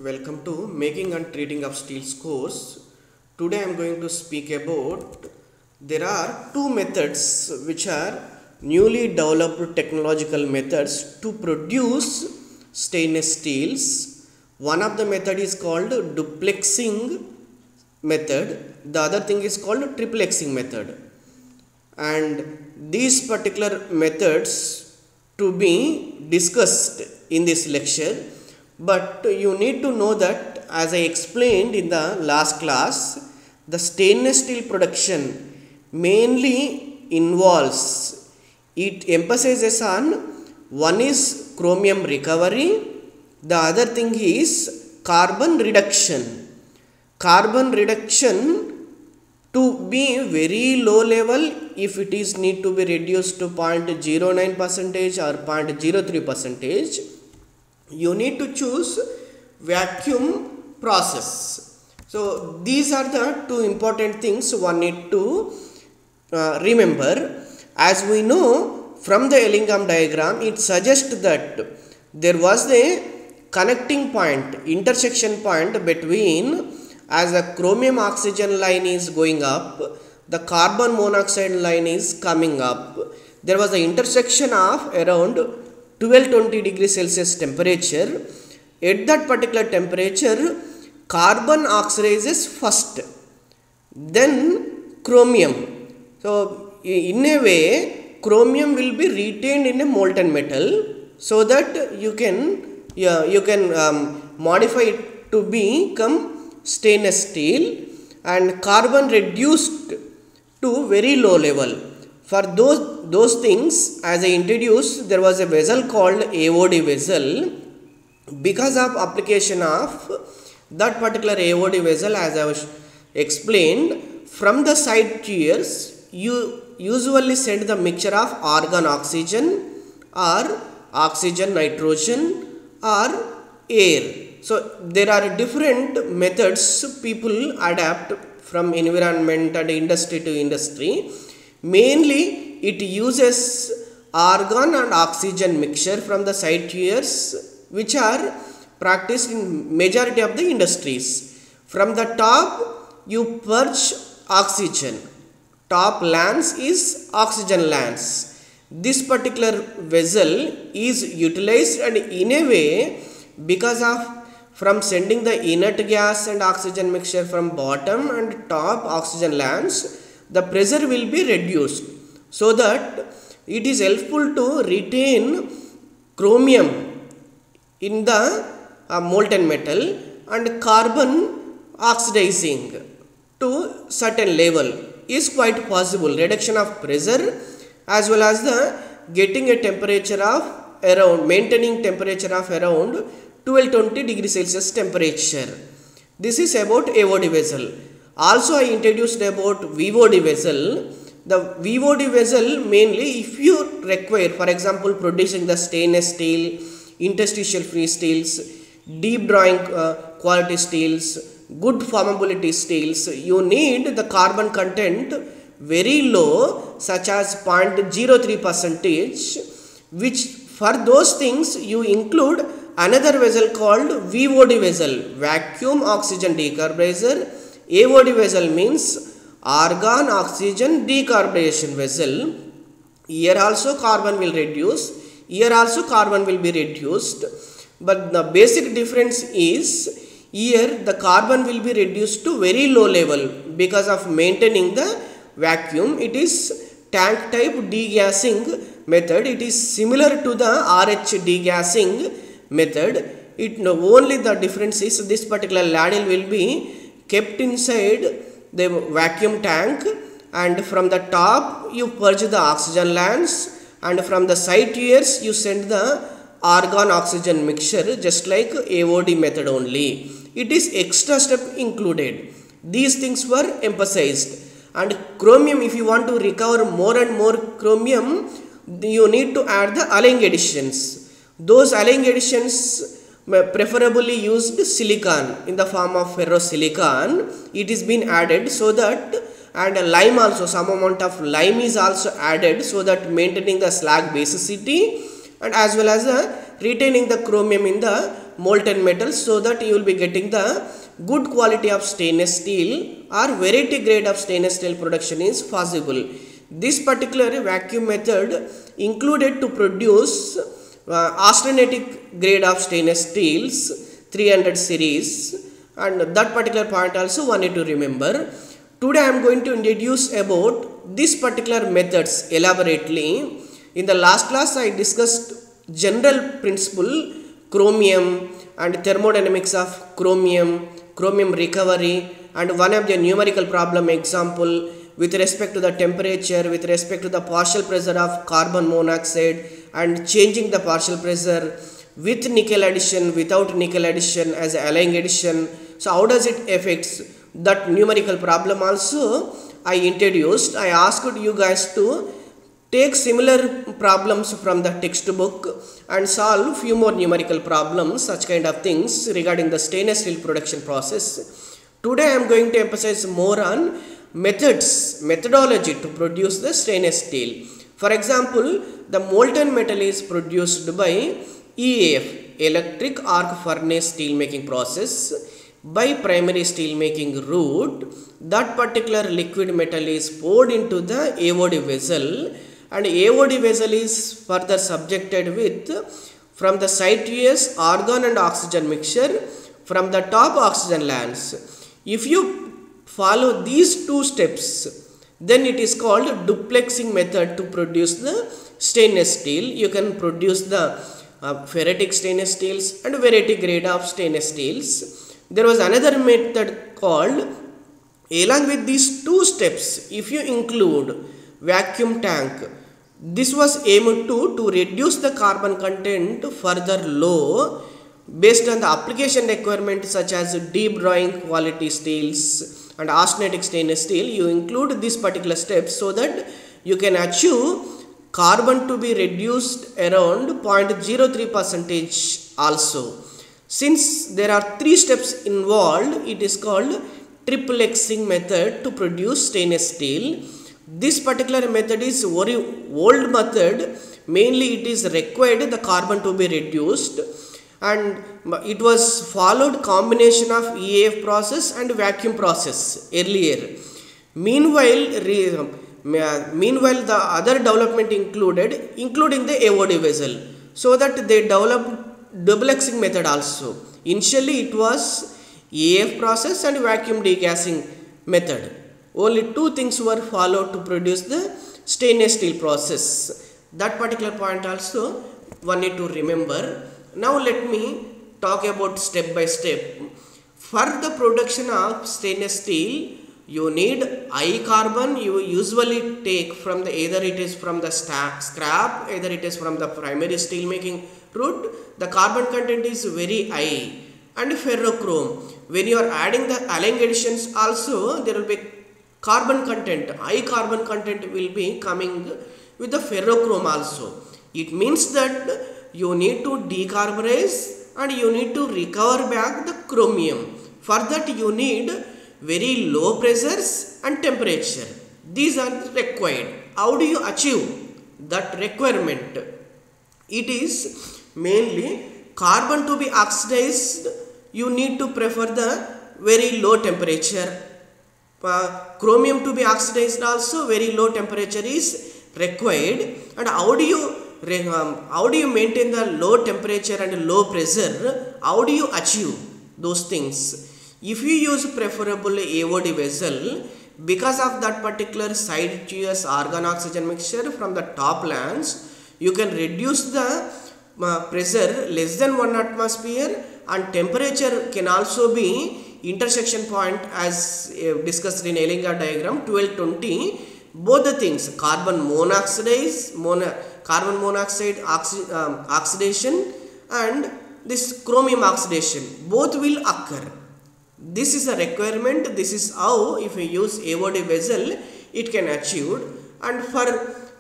Welcome to Making and Treating of Steels course. Today I am going to speak about there are two methods which are newly developed technological methods to produce stainless steels. One of the method is called duplexing method, the other thing is called triplexing method, and these particular methods to be discussed in this lecture. But you need to know that, as I explained in the last class, the stainless steel production mainly involves, it emphasizes on, one is chromium recovery, the other thing is carbon reduction. Carbon reduction to be very low level, if it is need to be reduced to 0.09% or 0.03%, you need to choose vacuum process. So these are the two important things one need to remember. As we know from the Ellingham diagram, it suggests that there was a connecting point, intersection point between, as the chromium oxygen line is going up, the carbon monoxide line is coming up. There was an intersection of around 1220 degrees Celsius temperature. At that particular temperature, carbon oxidizes first, then chromium. So in a way, chromium will be retained in a molten metal, so that you can modify it to become stainless steel, and carbon reduced to very low level. For those things, as I introduced, there was a vessel called AOD vessel. Because of application of that particular AOD vessel, as I was explained, from the side tiers, you usually send the mixture of argon oxygen or oxygen nitrogen or air. So there are different methods people adapt from environment and industry to industry. Mainly it uses argon and oxygen mixture from the side tiers, which are practiced in majority of the industries. From the top you purge oxygen, top lance is oxygen lance. This particular vessel is utilized, and in a way, because of from sending the inert gas and oxygen mixture from bottom and top oxygen lance, the pressure will be reduced, so that it is helpful to retain chromium in the molten metal, and carbon oxidizing to certain level is quite possible. Reduction of pressure as well as the getting a temperature of around, maintaining temperature of around 1220 degrees Celsius temperature. This is about AOD vessel. Also I introduced about VOD vessel. The VOD vessel mainly, if you require, for example, producing the stainless steel, interstitial free steels, deep drawing quality steels, good formability steels, you need the carbon content very low, such as 0.03%, which for those things you include another vessel called VOD vessel, vacuum oxygen decarbonator. AOD vessel means argon oxygen decarbonation vessel. Here also carbon will reduce, here also carbon will be reduced, but the basic difference is, here the carbon will be reduced to very low level because of maintaining the vacuum. It is tank type degassing method. It is similar to the RH degassing method. Only the difference is this particular ladle will be kept inside the vacuum tank, and from the top you purge the oxygen lance, and from the side tiers you send the argon oxygen mixture, just like AOD method only. It is extra step included. These things were emphasized. And chromium, if you want to recover more and more chromium, you need to add the allying additions. Those allying additions preferably used silicon in the form of ferrosilicon. It is been added, so that, and lime also, some amount of lime is also added, so that maintaining the slag basicity, and as well as retaining the chromium in the molten metals, so that you will be getting the good quality of stainless steel or variety grade of stainless steel production is possible. This particular vacuum method included to produce austenitic grade of stainless steels 300 series, and that particular point also one need to remember. Today I am going to introduce about this particular methods elaborately. In the last class I discussed general principle, chromium and thermodynamics of chromium, chromium recovery, and one of the numerical problem example with respect to the temperature, with respect to the partial pressure of carbon monoxide and changing the partial pressure with nickel addition, without nickel addition, as allying addition. So how does it affects that numerical problem also I introduced. I asked you guys to take similar problems from the textbook and solve few more numerical problems, such kind of things regarding the stainless steel production process. Today I am going to emphasize more on methodology to produce the stainless steel. For example, the molten metal is produced by EAF, electric arc furnace steel making process, by primary steel making route. That particular liquid metal is poured into the AOD vessel, and AOD vessel is further subjected with from the side US argon and oxygen mixture, from the top oxygen lands. If you follow these two steps, then it is called duplexing method to produce the stainless steel. You can produce the ferritic stainless steels and variety grade of stainless steels. There was another method called, along with these two steps, if you include vacuum tank, this was aimed to reduce the carbon content further low based on the application requirement such as deep drawing quality steels and austenitic stainless steel. You include this particular step so that you can achieve carbon to be reduced around 0.03% also. Since there are three steps involved, it is called triplexing method to produce stainless steel. This particular method is very old method. Mainly it is required the carbon to be reduced, and it was followed combination of EAF process and vacuum process earlier. Meanwhile the other development included, including the AOD vessel, so that they developed duplexing method also. Initially it was EAF process and vacuum degassing method. Only two things were followed to produce the stainless steel process. That particular point also one need to remember. Now let me talk about step by step. For the production of stainless steel, you need high carbon. You usually take from the, either it is from the scrap, either it is from the primary steel making route. The carbon content is very high, and ferrochrome. When you are adding the allying additions also, there will be carbon content, high carbon content will be coming with the ferrochrome also. It means that you need to decarbonize and you need to recover back the chromium. For that you need very low pressures and temperature. These are required. How do you achieve that requirement? It is mainly carbon to be oxidized, you need to prefer the very low temperature. Chromium to be oxidized also very low temperature is required. And how do you maintain the low temperature and low pressure? How do you achieve those things? If you use preferable AOD vessel, because of that particular side US argon oxygen mixture from the top lands, you can reduce the pressure less than 1 atmosphere, and temperature can also be intersection point as discussed in Ellinger diagram 1220. Both the things, carbon monoxide oxidation and this chromium oxidation, both will occur. This is a requirement. This is how, if you use AOD vessel, it can achieved. And for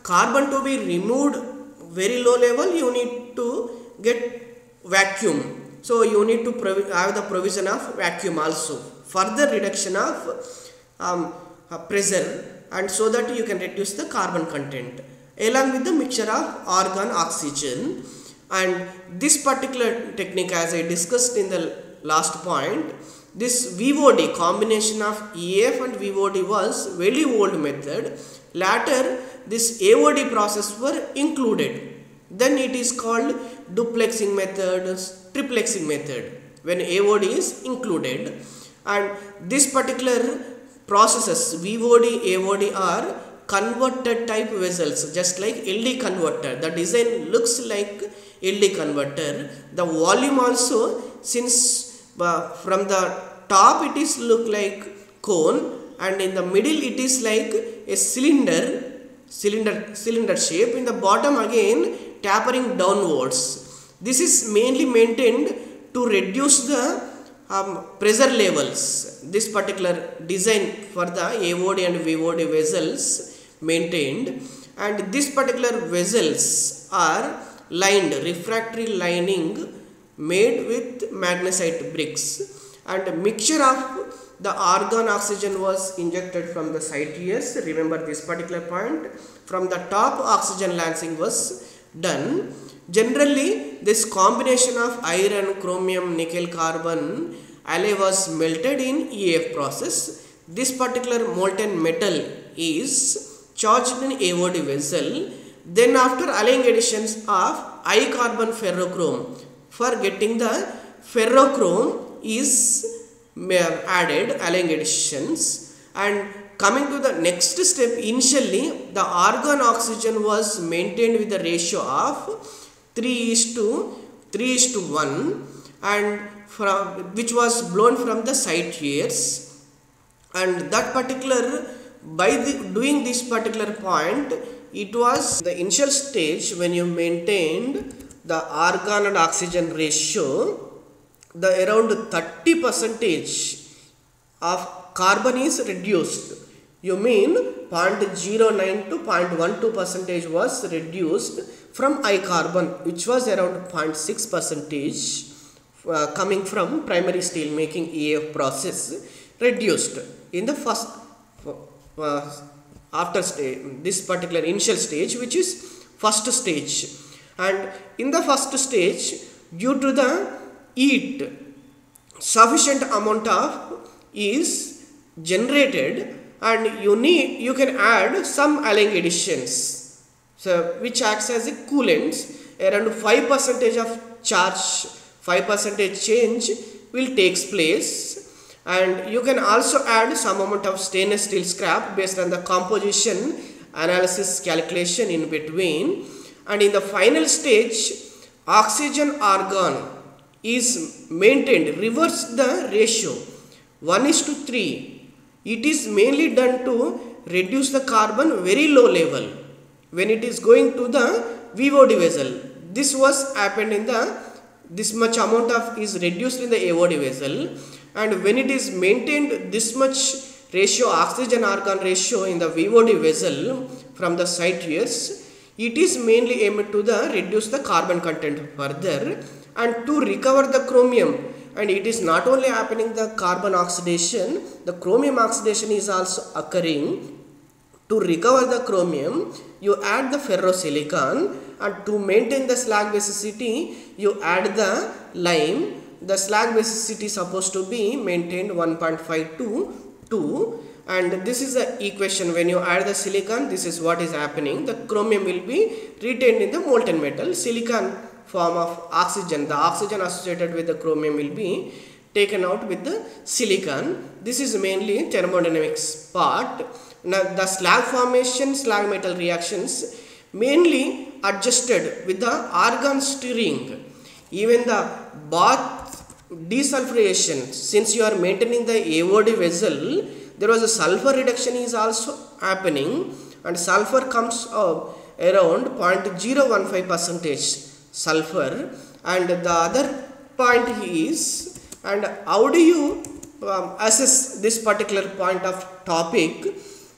carbon to be removed very low level, you need to get vacuum. So you need to have the provision of vacuum also, further reduction of pressure, and so that you can reduce the carbon content along with the mixture of argon oxygen. And this particular technique, as I discussed in the last point, this VOD, combination of EAF and VOD, was very old method. Later this AOD process were included. Then it is called duplexing method, triplexing method, when AOD is included. And this particular processes VOD, AOD are converter type vessels, just like LD converter. The design looks like LD converter. The volume also, since from the top it is look like cone, and in the middle it is like a cylinder shape. In the bottom again tapering downwards. This is mainly maintained to reduce the pressure levels. This particular design for the AOD and VOD vessels maintained, and these particular vessels are lined, refractory lining made with magnesite bricks, and mixture of the argon oxygen was injected from the side tiers. Remember this particular point. From the top oxygen lancing was done. Generally this combination of iron, chromium, nickel, carbon alloy was melted in EAF process. This particular molten metal is charged in AOD vessel. Then after alloying additions of I carbon ferrochrome, for getting the ferrochrome is added, alloying additions. And coming to the next step, initially the argon oxygen was maintained with the ratio of 3:1, and which was blown from the side tiers. And that particular, doing this particular point, it was the initial stage when you maintained the argon and oxygen ratio, the around 30% of carbon is reduced. You mean 0.09 to 0.12% was reduced from I carbon, which was around 0.6% coming from primary steel making EAF process, reduced in the first after stage, this particular initial stage, which is first stage. And in the first stage, due to the heat, sufficient amount of is generated, and you can add some alloying additions, so which acts as a coolant. Around 5% of charge, 5% change will takes place. And you can also add some amount of stainless steel scrap based on the composition analysis calculation in between. And in the final stage, oxygen argon is maintained, reverse the ratio 1:3. It is mainly done to reduce the carbon very low level when it is going to the VOD vessel. This was happened in the, this much amount of is reduced in the AOD vessel, and when it is maintained this much ratio, oxygen argon ratio in the VOD vessel from the side tiers, it is mainly aimed to the reduce the carbon content further and to recover the chromium. And it is not only happening the carbon oxidation, the chromium oxidation is also occurring. To recover the chromium, you add the ferrosilicon, and to maintain the slag basicity, you add the lime. The slag basicity is supposed to be maintained 1.5 to 2, and this is the equation. When you add the silicon, this is what is happening. The chromium will be retained in the molten metal. Silicon form of oxygen, the oxygen associated with the chromium will be taken out with the silicon. This is mainly thermodynamics part. Now the slag formation, slag metal reactions mainly adjusted with the argon stirring. Even the bath desulfurization, since you are maintaining the AOD vessel, there was a sulfur reduction is also happening, and sulfur comes up around 0.015% sulfur. And the other point is, and how do you assess this particular point of topic?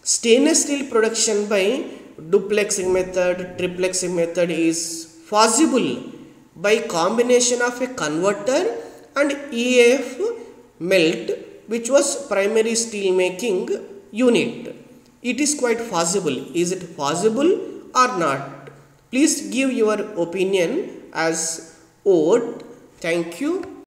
Stainless steel production by duplexing method, triplexing method is possible by combination of a converter and EAF melt, which was primary steel making unit. It is quite possible. Is it possible or not? Please give your opinion as oat. Thank you.